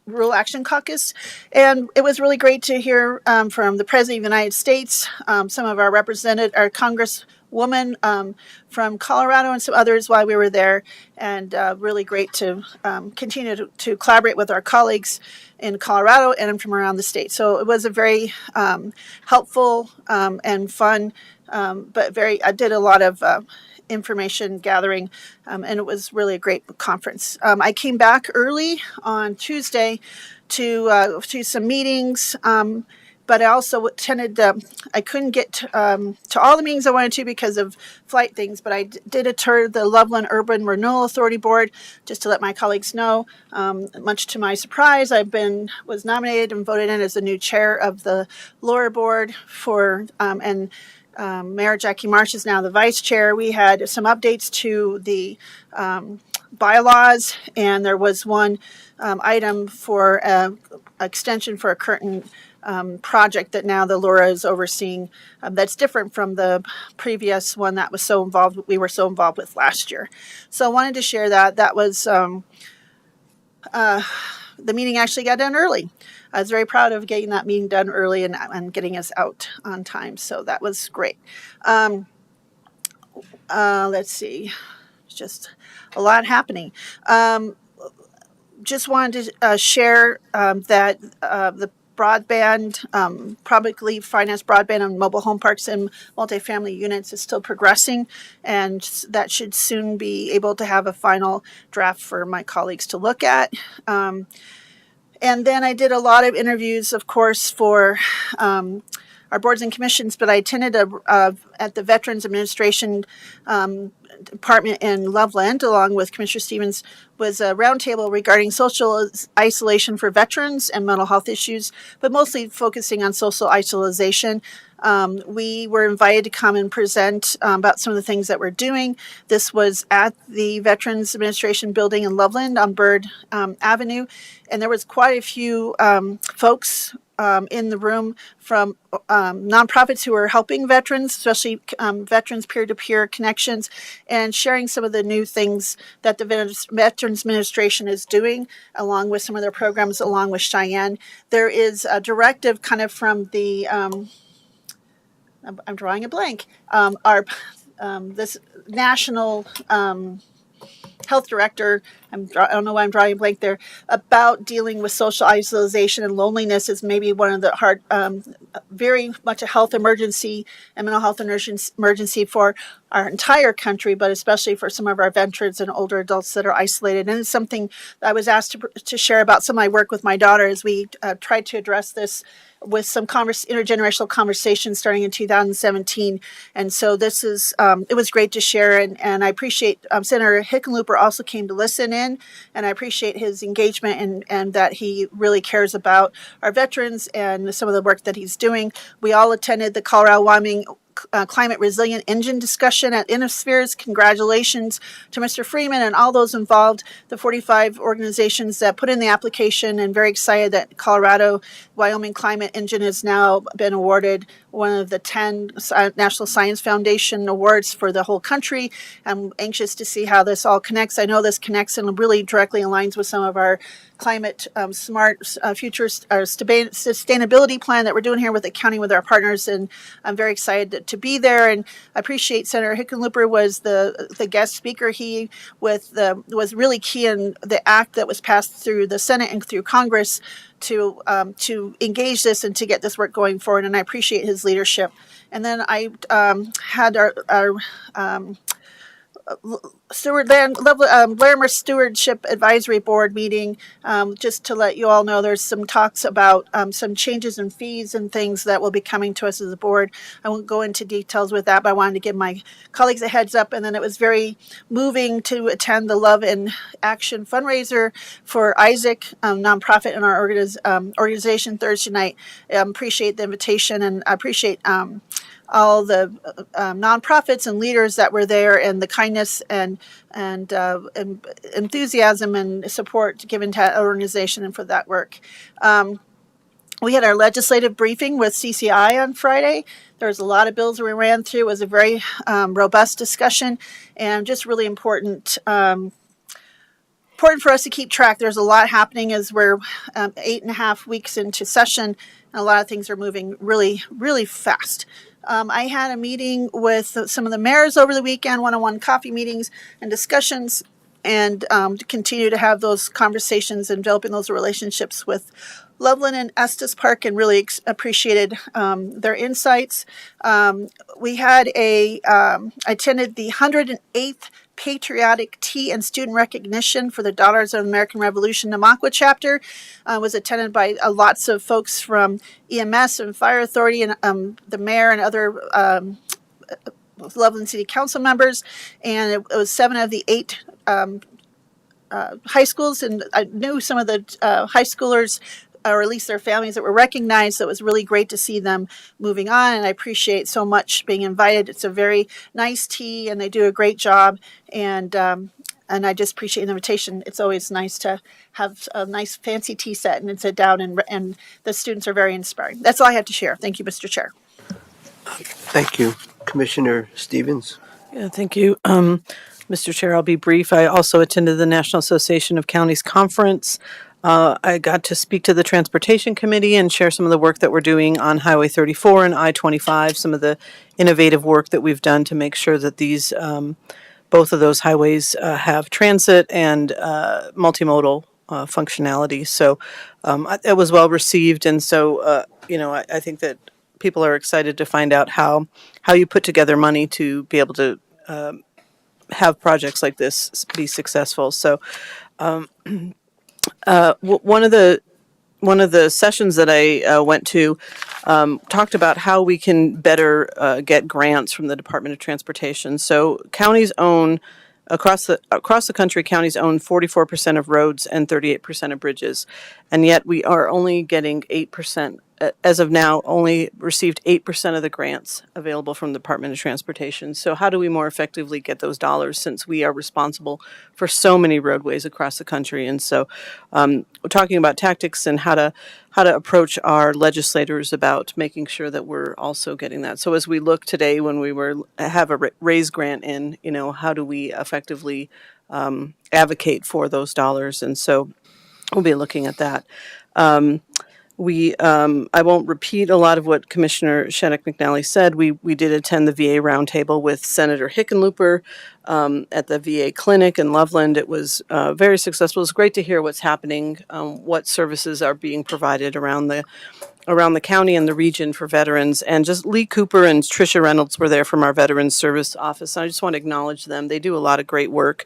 Rural Action Caucus. And it was really great to hear from the President of the United States, some of our Congresswoman from Colorado, and some others while we were there. And really great to continue to collaborate with our colleagues in Colorado and from around the state. So it was a very helpful and fun, but I did a lot of information gathering, and it was really a great conference. I came back early on Tuesday to some meetings, but I also attended. I couldn't get to all the meetings I wanted to because of flight things, but I did attend the Loveland Urban Renewal Authority Board, just to let my colleagues know. Much to my surprise, was nominated and voted in as the new chair of the lower board and Mayor Jackie Marsh is now the vice chair. We had some updates to the bylaws, and there was one item for extension for a curtain project that now the LURA is overseeing. That's different from the previous one that was we were so involved with last year. So I wanted to share that. That was the meeting actually got done early. I was very proud of getting that meeting done early and getting us out on time. So that was great. Let's see. Just a lot happening. Just wanted to share that the broadband, publicly financed broadband on mobile home parks and multifamily units is still progressing, and that should soon be able to have a final draft for my colleagues to look at. And then I did a lot of interviews, of course, for our boards and commissions, but I attended at the Veterans Administration Department in Loveland, along with Commissioner Stevens, was a roundtable regarding social isolation for veterans and mental health issues, but mostly focusing on social isolation. We were invited to come and present about some of the things that we're doing. This was at the Veterans Administration building in Loveland on Bird Avenue, and there was quite a few folks in the room from nonprofits who are helping veterans, especially veterans peer-to-peer connections, and sharing some of the new things that the Veterans Administration is doing, along with some of their programs, along with Cheyenne. There is a directive kind of from the I'm drawing a blank. This national health director, I don't know why I'm drawing a blank there, about dealing with social isolation and loneliness is maybe one of the hard, very much a health emergency and mental health emergency for our entire country, but especially for some of our veterans and older adults that are isolated. And it's something I was asked to share about some of my work with my daughter as we tried to address this with some intergenerational conversations starting in 2017. And so this is, it was great to share. And I appreciate Senator Hickenlooper also came to listen in, and I appreciate his engagement and that he really cares about our veterans and some of the work that he's doing. We all attended the Colorado Wyoming Climate Resilient Engine discussion at Innospheres. Congratulations to Mr. Freeman and all those involved, the 45 organizations that put in the application, and very excited that Colorado Wyoming Climate Engine has now been awarded one of the 10 National Science Foundation awards for the whole country. I'm anxious to see how this all connects. I know this connects and really directly aligns with some of our climate smart future sustainability plan that we're doing here with the county with our partners, and I'm very excited to be there. And I appreciate Senator Hickenlooper was the guest speaker. He was really key in the act that was passed through the Senate and through Congress to engage this and to get this work going forward. And I appreciate his leadership. And then I had our Larimer Stewardship Advisory Board meeting, just to let you all know there's some talks about some changes in fees and things that will be coming to us as a board. I won't go into details with that, but I wanted to give my colleagues a heads up. And then it was very moving to attend the Love and Action fundraiser for Isaac, nonprofit in our organization Thursday night. Appreciate the invitation, and I appreciate all the nonprofits and leaders that were there, and the kindness and enthusiasm and support given to that organization and for that work. We had our legislative briefing with CCI on Friday. There was a lot of bills we ran through. It was a very robust discussion, and just really important for us to keep track. There's a lot happening as we're 8.5 weeks into session, and a lot of things are moving really, really fast. I had a meeting with some of the mayors over the weekend, one-on-one coffee meetings and discussions, and to continue to have those conversations and developing those relationships with Loveland and Estes Park, and really appreciated their insights. We had attended the 108th Patriotic Tea and Student Recognition for the Daughters of the American Revolution Namaqua chapter. Was attended by lots of folks from EMS and Fire Authority and the mayor and other Loveland City Council members. And it was 7 of the 8 high schools, and I knew some of the high schoolers, or at least their families, that were recognized. So it was really great to see them moving on, and I appreciate so much being invited. It's a very nice tea, and they do a great job, and I just appreciate the invitation. It's always nice to have a nice fancy tea set and sit down, and the students are very inspiring. That's all I have to share. Thank you, Mr. Chair. Thank you. Commissioner Stevens. Yeah, thank you. Mr. Chair, I'll be brief. I also attended the National Association of Counties Conference. I got to speak to the Transportation Committee and share some of the work that we're doing on Highway 34 and I-25, some of the innovative work that we've done to make sure that these both of those highways have transit and multimodal functionality. So it was well received, and so I think that people are excited to find out how you put together money to be able to have projects like this be successful. So one of the sessions that I went to talked about how we can better get grants from the Department of Transportation. So counties own across the country, counties own 44% of roads and 38% of bridges, and yet we are only getting 8%. As of now, only received 8% of the grants available from the Department of Transportation. So how do we more effectively get those dollars, since we are responsible for so many roadways across the country? And so we're talking about tactics and how to approach our legislators about making sure that we're also getting that. So as we look today, when we have a raise grant in, how do we effectively advocate for those dollars? And so we'll be looking at that. I won't repeat a lot of what Commissioner Shattuck McNally said. We did attend the VA roundtable with Senator Hickenlooper at the VA clinic in Loveland. It was very successful. It's great to hear what's happening, what services are being provided around the county and the region for veterans. And just Lee Cooper and Tricia Reynolds were there from our Veterans Service Office. I just want to acknowledge them. They do a lot of great work.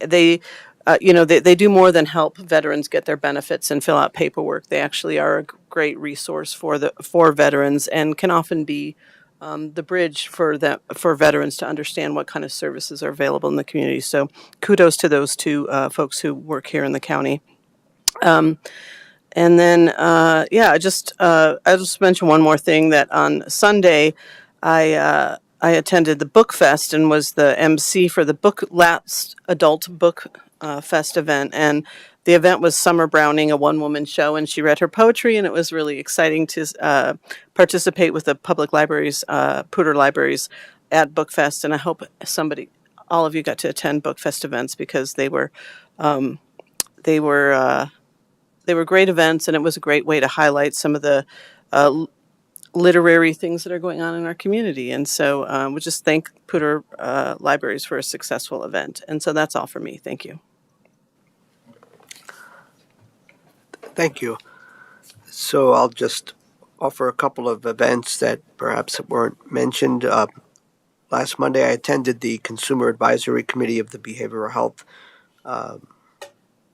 They do more than help veterans get their benefits and fill out paperwork. They actually are a great resource for veterans and can often be the bridge for veterans to understand what kind of services are available in the community. So kudos to those two folks who work here in the county. And then, I'll just mention one more thing, that on Sunday, I attended the Book Fest and was the MC for the last adult book fest event. And the event was Summer Browning, a one-woman show, and she read her poetry, and it was really exciting to participate with the public libraries, Poudre Libraries, at Book Fest. And I hope all of you got to attend Book Fest events, because they were they were great events, and it was a great way to highlight some of the literary things that are going on in our community. And so we just thank Poudre Libraries for a successful event. And so that's all for me. Thank you. Thank you. So I'll just offer a couple of events that perhaps weren't mentioned. Last Monday, I attended the Consumer Advisory Committee of the Behavioral Health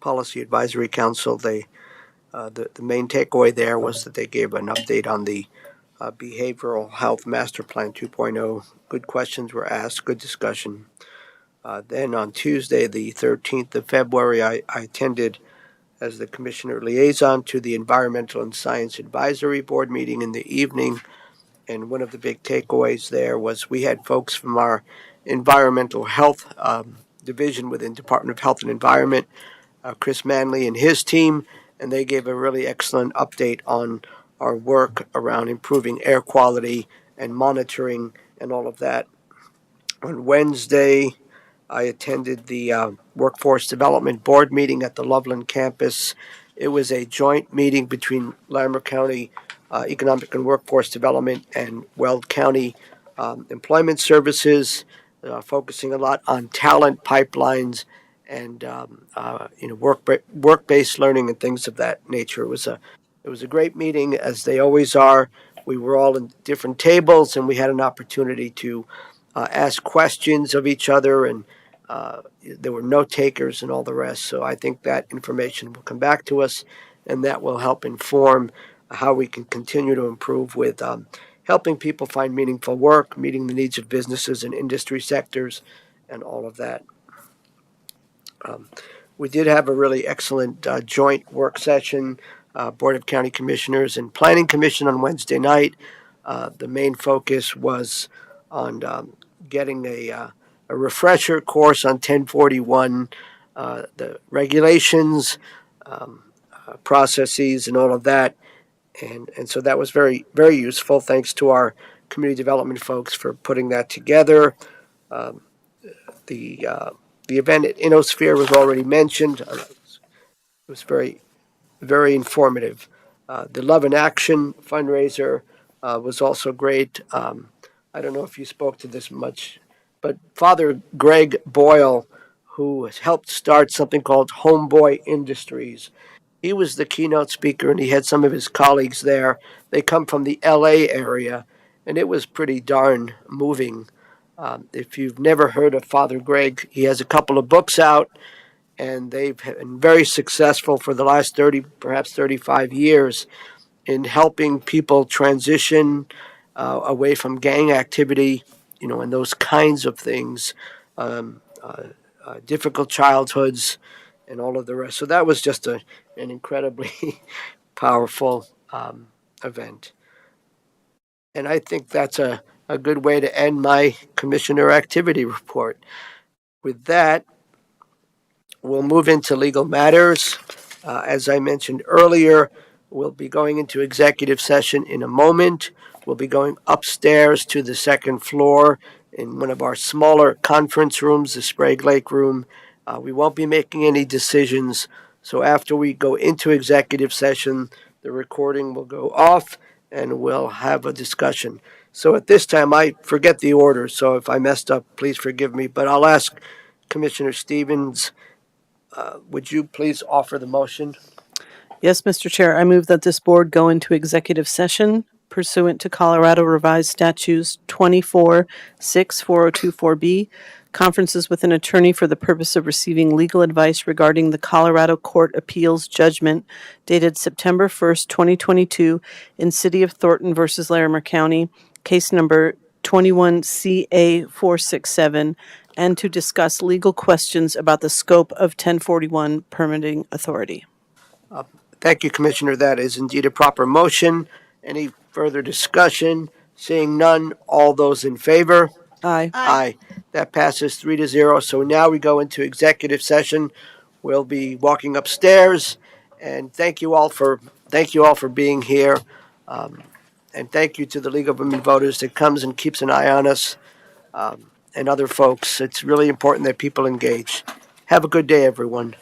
Policy Advisory Council. The main takeaway there was that they gave an update on the Behavioral Health Master Plan 2.0. Good questions were asked, good discussion. Then on Tuesday, the 13th of February, I attended as the Commissioner Liaison to the Environmental and Science Advisory Board meeting in the evening. And one of the big takeaways there was we had folks from our Environmental Health Division within Department of Health and Environment, Chris Manley and his team, and they gave a really excellent update on our work around improving air quality and monitoring and all of that. On Wednesday, I attended the Workforce Development Board meeting at the Loveland campus. It was a joint meeting between Larimer County Economic and Workforce Development and Weld County Employment Services, focusing a lot on talent pipelines and work-based learning and things of that nature. It was a great meeting, as they always are. We were all in different tables, and we had an opportunity to ask questions of each other, and there were note takers and all the rest. So I think that information will come back to us, and that will help inform how we can continue to improve with helping people find meaningful work, meeting the needs of businesses and industry sectors, and all of that. We did have a really excellent joint work session, Board of County Commissioners and Planning Commission on Wednesday night. The main focus was on getting a refresher course on 1041, the regulations, processes, and all of that. And so that was very, very useful. Thanks to our community development folks for putting that together. The event at Innosphere was already mentioned. It was very, very informative. The Love in Action fundraiser was also great. I don't know if you spoke to this much, but Father Greg Boyle, who has helped start something called Homeboy Industries, he was the keynote speaker, and he had some of his colleagues there. They come from the LA area, and it was pretty darn moving. If you've never heard of Father Greg, he has a couple of books out, and they've been very successful for the last 30, perhaps 35 years in helping people transition away from gang activity, and those kinds of things, difficult childhoods, and all of the rest. So that was just an incredibly powerful event. And I think that's a good way to end my commissioner activity report. With that, we'll move into legal matters. As I mentioned earlier, we'll be going into executive session in a moment. We'll be going upstairs to the second floor in one of our smaller conference rooms, the Sprague Lake Room. We won't be making any decisions. So after we go into executive session, the recording will go off and we'll have a discussion. So at this time, I forget the order, so if I messed up, please forgive me. But I'll ask Commissioner Stevens, would you please offer the motion? Yes, Mr. Chair, I move that this board go into executive session pursuant to Colorado Revised Statutes 24-64024B, conferences with an attorney for the purpose of receiving legal advice regarding the Colorado Court Appeals judgment dated September 1st, 2022, in City of Thornton versus Larimer County, case number 21CA467, and to discuss legal questions about the scope of 1041 permitting authority. Thank you, Commissioner. That is indeed a proper motion. Any further discussion? Seeing none, all those in favor? Aye. Aye. That passes 3-0. So now we go into executive session. We'll be walking upstairs, and thank you all for being here. And thank you to the League of Women Voters that comes and keeps an eye on us, and other folks. It's really important that people engage. Have a good day, everyone.